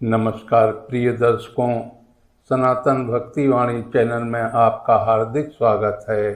नमस्कार प्रिय दर्शकों, सनातन भक्ति वाणी चैनल में आपका हार्दिक स्वागत है।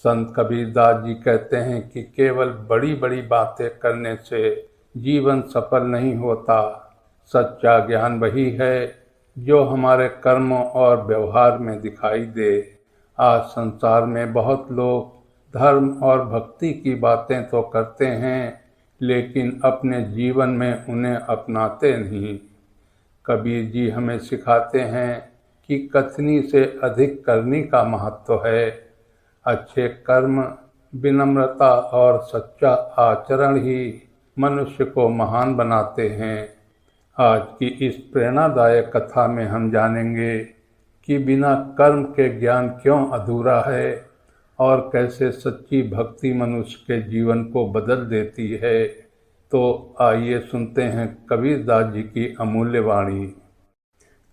संत कबीरदास जी कहते हैं कि केवल बड़ी बड़ी बातें करने से जीवन सफल नहीं होता। सच्चा ज्ञान वही है जो हमारे कर्मों और व्यवहार में दिखाई दे। आज संसार में बहुत लोग धर्म और भक्ति की बातें तो करते हैं, लेकिन अपने जीवन में उन्हें अपनाते नहीं। कबीर जी हमें सिखाते हैं कि कथनी से अधिक करनी का महत्व है। अच्छे कर्म, विनम्रता और सच्चा आचरण ही मनुष्य को महान बनाते हैं। आज की इस प्रेरणादायक कथा में हम जानेंगे कि बिना कर्म के ज्ञान क्यों अधूरा है और कैसे सच्ची भक्ति मनुष्य के जीवन को बदल देती है। तो आइए सुनते हैं कबीरदास जी की अमूल्य वाणी।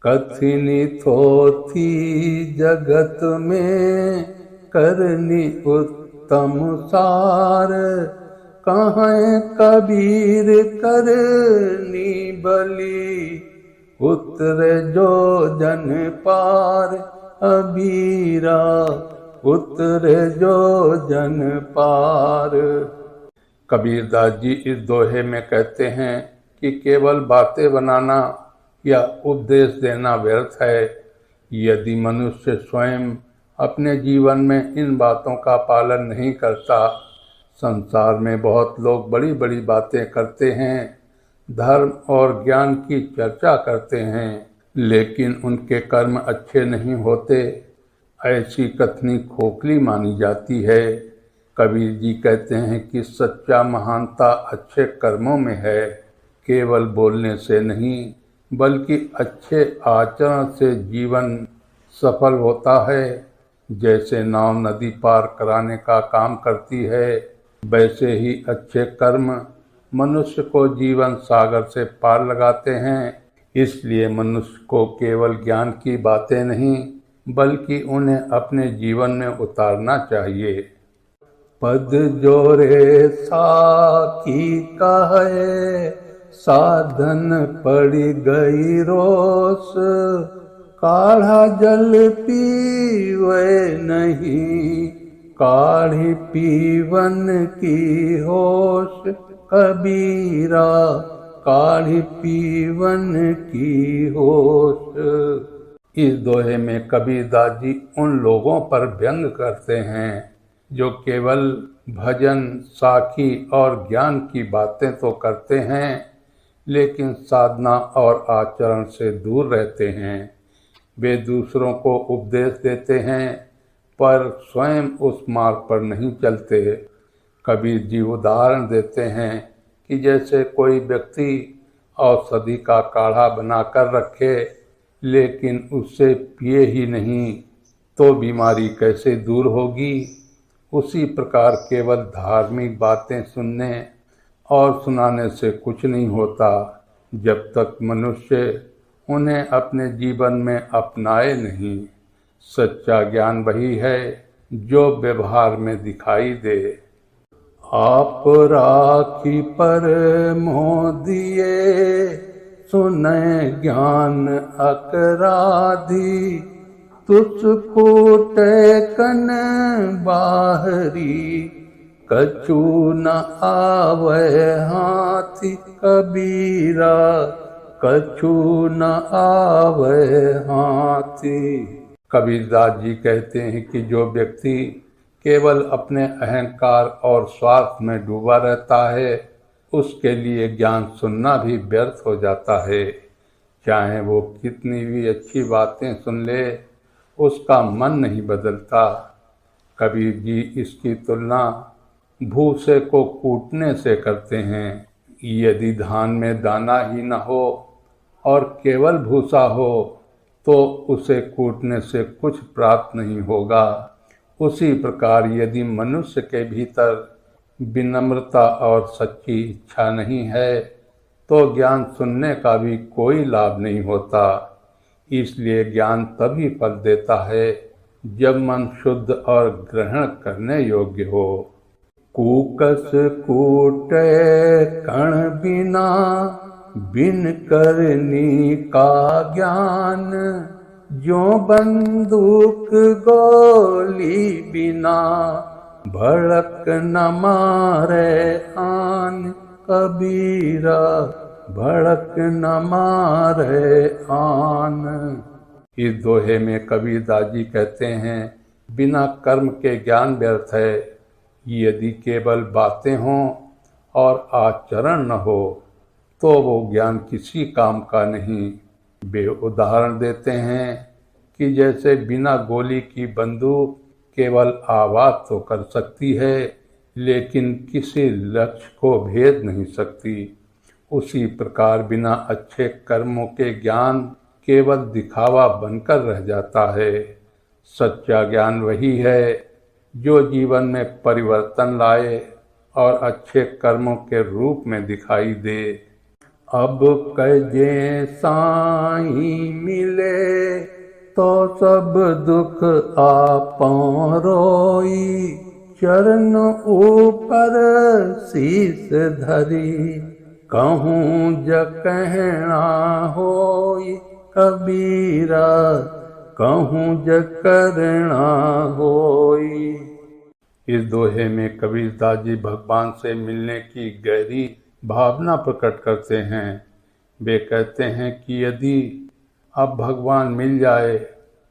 कथनी थोथी जगत में करनी उत्तम सार, कहाँ कबीर करनी बली, उतरे जो जन पार अबीरा, उतरे जो जन पार। कबीरदास जी इस दोहे में कहते हैं कि केवल बातें बनाना या उपदेश देना व्यर्थ है यदि मनुष्य स्वयं अपने जीवन में इन बातों का पालन नहीं करता। संसार में बहुत लोग बड़ी बड़ी बातें करते हैं, धर्म और ज्ञान की चर्चा करते हैं, लेकिन उनके कर्म अच्छे नहीं होते। ऐसी कथनी खोखली मानी जाती है। कबीर जी कहते हैं कि सच्चा महानता अच्छे कर्मों में है, केवल बोलने से नहीं बल्कि अच्छे आचरण से जीवन सफल होता है। जैसे नाव नदी पार कराने का काम करती है, वैसे ही अच्छे कर्म मनुष्य को जीवन सागर से पार लगाते हैं। इसलिए मनुष्य को केवल ज्ञान की बातें नहीं बल्कि उन्हें अपने जीवन में उतारना चाहिए। पद जोरे साखी कहे, साधन पड़ी गई रोस, काढ़ा जल पीवे नहीं, काढ़ी पीवन की होश, कबीरा काढ़ी पीवन की होश। इस दोहे में कबीरदास जी उन लोगों पर व्यंग करते हैं जो केवल भजन, साखी और ज्ञान की बातें तो करते हैं, लेकिन साधना और आचरण से दूर रहते हैं। वे दूसरों को उपदेश देते हैं पर स्वयं उस मार्ग पर नहीं चलते। कबीर जी उदाहरण देते हैं कि जैसे कोई व्यक्ति औषधि का काढ़ा बनाकर रखे लेकिन उसे पिए ही नहीं तो बीमारी कैसे दूर होगी। उसी प्रकार केवल धार्मिक बातें सुनने और सुनाने से कुछ नहीं होता जब तक मनुष्य उन्हें अपने जीवन में अपनाए नहीं। सच्चा ज्ञान वही है जो व्यवहार में दिखाई दे। आप राखी पर मोह दिए, सुने ज्ञान अकराधी, तुस फूटे कन बाहरी, कछु न आवे हाथी, कबीरा कछु न आवे हाथी। कबीरदास जी कहते हैं कि जो व्यक्ति केवल अपने अहंकार और स्वार्थ में डूबा रहता है, उसके लिए ज्ञान सुनना भी व्यर्थ हो जाता है। चाहे वो कितनी भी अच्छी बातें सुन ले, उसका मन नहीं बदलता। कबीर जी इसकी तुलना भूसे को कूटने से करते हैं। यदि धान में दाना ही न हो और केवल भूसा हो तो उसे कूटने से कुछ प्राप्त नहीं होगा। उसी प्रकार यदि मनुष्य के भीतर विनम्रता और सच्ची इच्छा नहीं है तो ज्ञान सुनने का भी कोई लाभ नहीं होता। इसलिए ज्ञान तभी फल देता है जब मन शुद्ध और ग्रहण करने योग्य हो। कूकस कूटे कण बिना, बिन करनी का ज्ञान, जो बंदूक गोली बिना भड़क न मारे आन। कबीरा भड़क न मारे आन। इस दोहे में कबीरदास जी कहते हैं, बिना कर्म के ज्ञान व्यर्थ है। यदि केवल बातें हों और आचरण न हो तो वो ज्ञान किसी काम का नहीं। वे उदाहरण देते हैं कि जैसे बिना गोली की बंदूक केवल आवाज तो कर सकती है, लेकिन किसी लक्ष्य को भेद नहीं सकती, उसी प्रकार बिना अच्छे कर्मों के ज्ञान केवल दिखावा बनकर रह जाता है। सच्चा ज्ञान वही है जो जीवन में परिवर्तन लाए और अच्छे कर्मों के रूप में दिखाई दे। अब कजे साईं मिले तो सब दुख आपं रोई। चरण ऊपर शीस धरी कहूँ ज कहना होई। कबीरा कहूँ ज करना होई। इस दोहे में कबीरदास जी भगवान से मिलने की गहरी भावना प्रकट करते हैं। वे कहते हैं कि यदि अब भगवान मिल जाए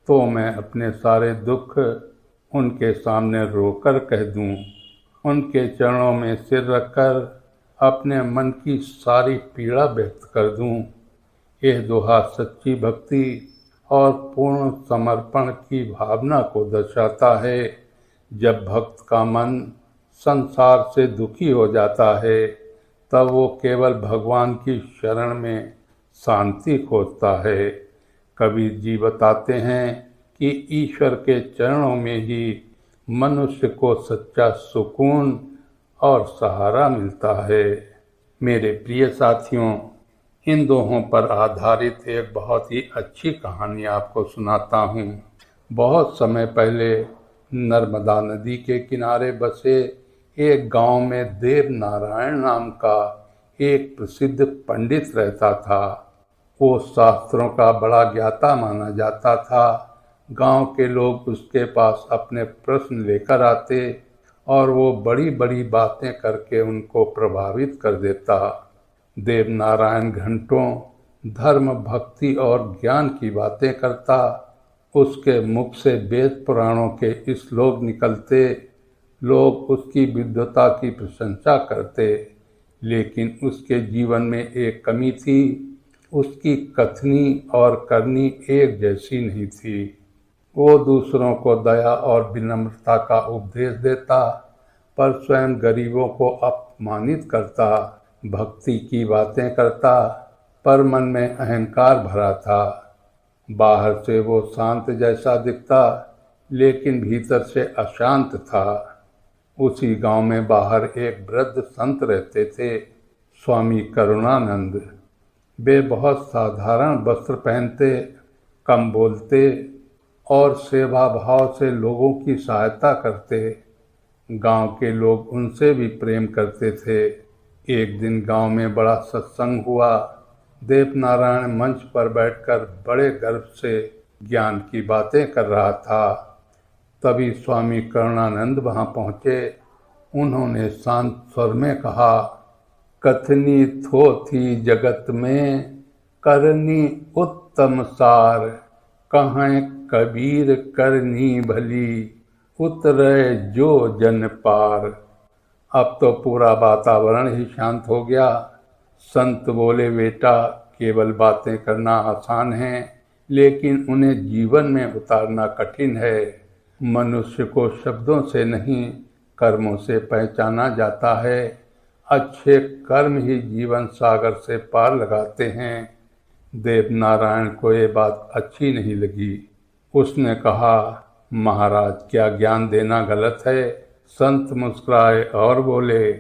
तो मैं अपने सारे दुख उनके सामने रोकर कह दूं, उनके चरणों में सिर रखकर अपने मन की सारी पीड़ा व्यक्त कर दूं। यह दोहा सच्ची भक्ति और पूर्ण समर्पण की भावना को दर्शाता है। जब भक्त का मन संसार से दुखी हो जाता है तब वो केवल भगवान की शरण में शांति खोजता है। कबीर जी बताते हैं कि ईश्वर के चरणों में ही मनुष्य को सच्चा सुकून और सहारा मिलता है। मेरे प्रिय साथियों, इन दोहों पर आधारित एक बहुत ही अच्छी कहानी आपको सुनाता हूँ। बहुत समय पहले नर्मदा नदी के किनारे बसे एक गांव में देव नारायण नाम का एक प्रसिद्ध पंडित रहता था। वो शास्त्रों का बड़ा ज्ञाता माना जाता था। गांव के लोग उसके पास अपने प्रश्न लेकर आते और वो बड़ी बड़ी बातें करके उनको प्रभावित कर देता। देव नारायण घंटों धर्म, भक्ति और ज्ञान की बातें करता। उसके मुख से वेद पुराणों के श्लोक निकलते। लोग उसकी विद्वता की प्रशंसा करते, लेकिन उसके जीवन में एक कमी थी। उसकी कथनी और करनी एक जैसी नहीं थी। वो दूसरों को दया और विनम्रता का उपदेश देता, पर स्वयं गरीबों को अपमानित करता। भक्ति की बातें करता, पर मन में अहंकार भरा था। बाहर से वो शांत जैसा दिखता, लेकिन भीतर से अशांत था। उसी गांव में बाहर एक वृद्ध संत रहते थे, स्वामी करुणानंद। वे बहुत साधारण वस्त्र पहनते, कम बोलते और सेवा भाव से लोगों की सहायता करते। गांव के लोग उनसे भी प्रेम करते थे। एक दिन गांव में बड़ा सत्संग हुआ। देव नारायण मंच पर बैठकर बड़े गर्व से ज्ञान की बातें कर रहा था। तभी स्वामी करुणानंद वहां पहुंचे। उन्होंने शांत स्वर में कहा, कथनी थो थी जगत में, करनी उत्तम सार। कहें कबीर करनी भली, उतरे जो जन पार। अब तो पूरा वातावरण ही शांत हो गया। संत बोले, बेटा, केवल बातें करना आसान है, लेकिन उन्हें जीवन में उतारना कठिन है। मनुष्य को शब्दों से नहीं, कर्मों से पहचाना जाता है। अच्छे कर्म ही जीवन सागर से पार लगाते हैं। देव नारायण को ये बात अच्छी नहीं लगी। उसने कहा, महाराज, क्या ज्ञान देना गलत है? संत मुस्कुराए और बोले,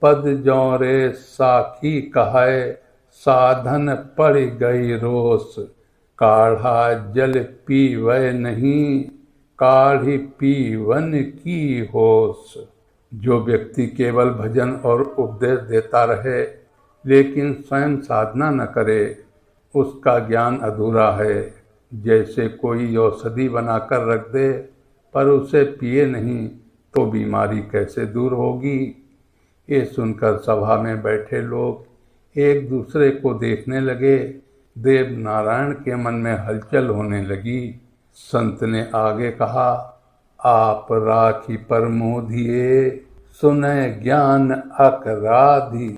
पद जौरे साखी कहाए, साधन पड़ गई रोस। काढ़ा जल पीवै नहीं, काढ़ी पीवन की होश। जो व्यक्ति केवल भजन और उपदेश देता रहे, लेकिन स्वयं साधना न करे उसका ज्ञान अधूरा है। जैसे कोई औषधि बनाकर रख दे पर उसे पिए नहीं तो बीमारी कैसे दूर होगी। ये सुनकर सभा में बैठे लोग एक दूसरे को देखने लगे। देव नारायण के मन में हलचल होने लगी। संत ने आगे कहा, आप राखी पर मोधिए, सुने ज्ञान अकराधी,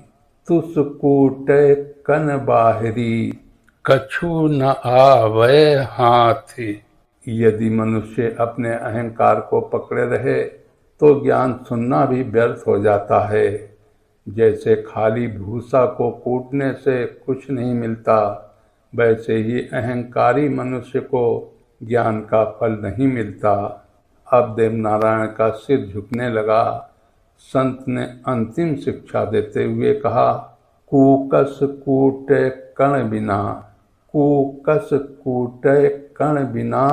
तुस कूटे कन बाहरी, कछु न आवे हाथी। यदि मनुष्य अपने अहंकार को पकड़े रहे तो ज्ञान सुनना भी व्यर्थ हो जाता है। जैसे खाली भूसा को कूटने से कुछ नहीं मिलता, वैसे ही अहंकारी मनुष्य को ज्ञान का फल नहीं मिलता। अब देवनारायण का सिर झुकने लगा। संत ने अंतिम शिक्षा देते हुए कहा, कूकस कूटे कण बिना, कूकस कूटे कण बिना,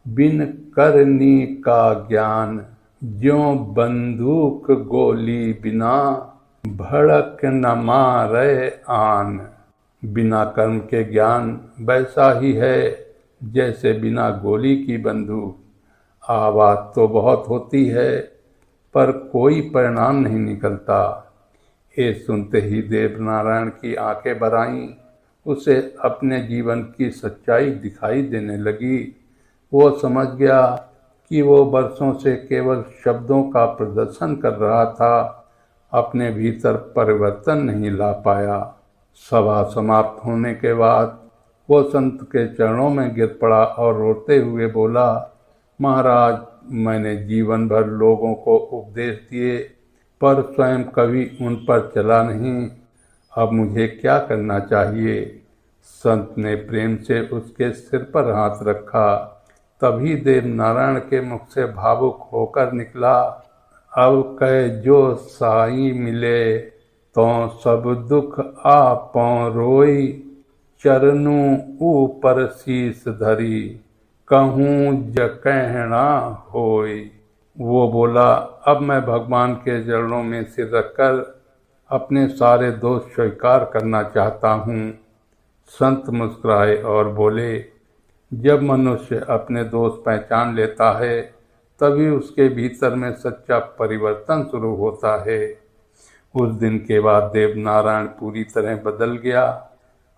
बिन करनी का ज्ञान, ज्यों बंदूक गोली बिना, भड़क न मारे आन। बिना कर्म के ज्ञान वैसा ही है जैसे बिना गोली की बंदूक। आवाज़ तो बहुत होती है पर कोई परिणाम नहीं निकलता। ये सुनते ही देवनारायण की आंखें भर आईं। उसे अपने जीवन की सच्चाई दिखाई देने लगी। वो समझ गया कि वो वर्षों से केवल शब्दों का प्रदर्शन कर रहा था, अपने भीतर परिवर्तन नहीं ला पाया। सभा समाप्त होने के बाद वो संत के चरणों में गिर पड़ा और रोते हुए बोला, महाराज, मैंने जीवन भर लोगों को उपदेश दिए पर स्वयं कभी उन पर चला नहीं। अब मुझे क्या करना चाहिए? संत ने प्रेम से उसके सिर पर हाथ रखा। तभी देवनारायण के मुख से भावुक होकर निकला, अब कह जो साई मिले, तो सब दुख आपों रोई, चरणू ऊपर शीस धरी, कहूँ ज कहना होई। वो बोला, अब मैं भगवान के चरणों में सिर रखकर अपने सारे दोष स्वीकार करना चाहता हूँ। संत मुस्कुराए और बोले, जब मनुष्य अपने दोष पहचान लेता है तभी उसके भीतर में सच्चा परिवर्तन शुरू होता है। उस दिन के बाद देवनारायण पूरी तरह बदल गया।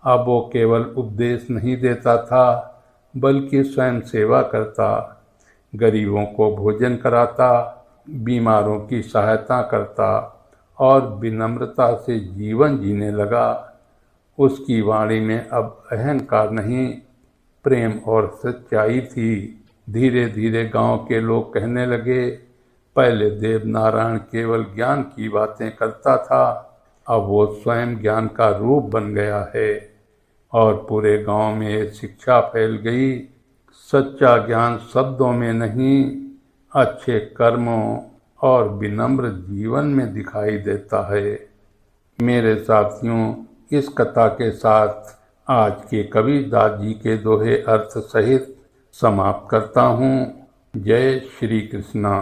अब वो केवल उपदेश नहीं देता था बल्कि स्वयं सेवा करता, गरीबों को भोजन कराता, बीमारों की सहायता करता और विनम्रता से जीवन जीने लगा। उसकी वाणी में अब अहंकार नहीं, प्रेम और सच्चाई थी। धीरे धीरे गांव के लोग कहने लगे, पहले देवनारायण केवल ज्ञान की बातें करता था, अब वो स्वयं ज्ञान का रूप बन गया है। और पूरे गांव में ये शिक्षा फैल गई, सच्चा ज्ञान शब्दों में नहीं, अच्छे कर्मों और विनम्र जीवन में दिखाई देता है। मेरे साथियों, इस कथा के साथ आज के कबीरदास जी के दोहे अर्थ सहित समाप्त करता हूँ। जय श्री कृष्णा।